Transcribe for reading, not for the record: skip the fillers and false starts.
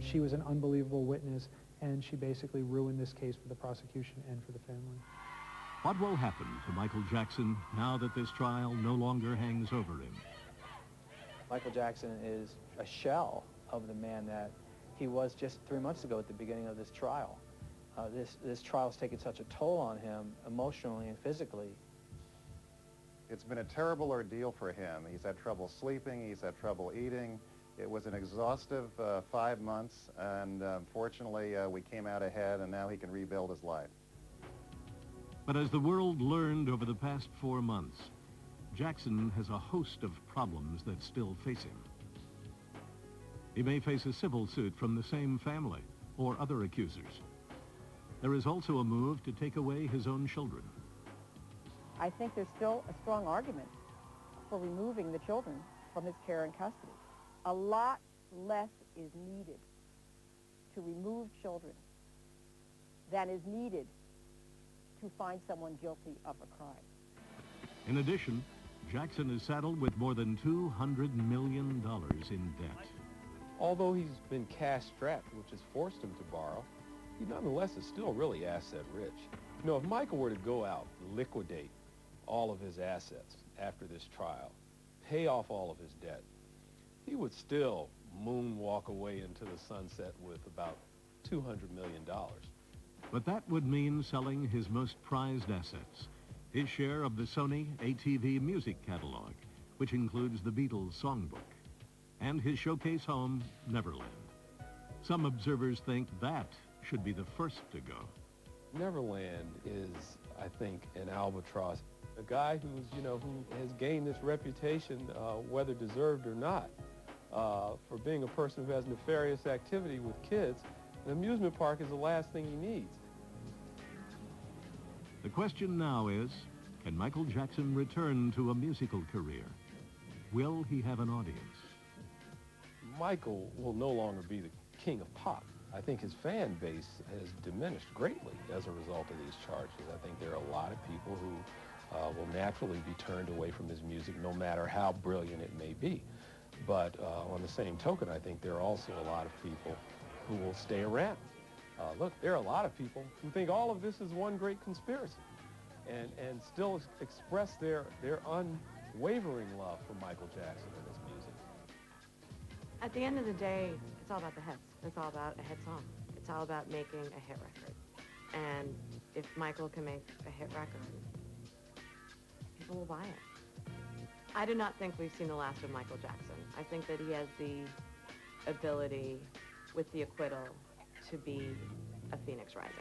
she was an unbelievable witness, and she basically ruined this case for the prosecution and for the family. What will happen to Michael Jackson now that this trial no longer hangs over him? Michael Jackson is a shell of the man that he was just 3 months ago at the beginning of this trial. This trial has taken such a toll on him emotionally and physically. It's been a terrible ordeal for him. He's had trouble sleeping, he's had trouble eating. It was an exhaustive 5 months, and fortunately we came out ahead, and now he can rebuild his life. But as the world learned over the past 4 months, Jackson has a host of problems that still face him. He may face a civil suit from the same family or other accusers. There is also a move to take away his own children. I think there's still a strong argument for removing the children from his care and custody. A lot less is needed to remove children than is needed to find someone guilty of a crime. In addition, Jackson is saddled with more than $200 million in debt. Although he's been cash-strapped, which has forced him to borrow, he nonetheless is still really asset-rich. You know, if Michael were to go out, liquidate all of his assets after this trial, pay off all of his debt, he would still moonwalk away into the sunset with about $200 million. But that would mean selling his most prized assets, his share of the Sony ATV music catalog, which includes the Beatles songbook, and his showcase home, Neverland. Some observers think that should be the first to go. Neverland is, I think, an albatross. A guy who's, who has gained this reputation, whether deserved or not, for being a person who has nefarious activity with kids. An amusement park is the last thing he needs. The question now is, can Michael Jackson return to a musical career? Will he have an audience? Michael will no longer be the king of pop. I think his fan base has diminished greatly as a result of these charges. I think there are a lot of people who will naturally be turned away from his music, no matter how brilliant it may be. But on the same token, I think there are also a lot of people who will stay around. Look, there are a lot of people who think all of this is one great conspiracy and still express their unwavering love for Michael Jackson and his music. At the end of the day, it's all about the hits. It's all about a hit song. It's all about making a hit record. And if Michael can make a hit record, people will buy it. I do not think we've seen the last of Michael Jackson. I think that he has the ability, with the acquittal, to be a phoenix rising.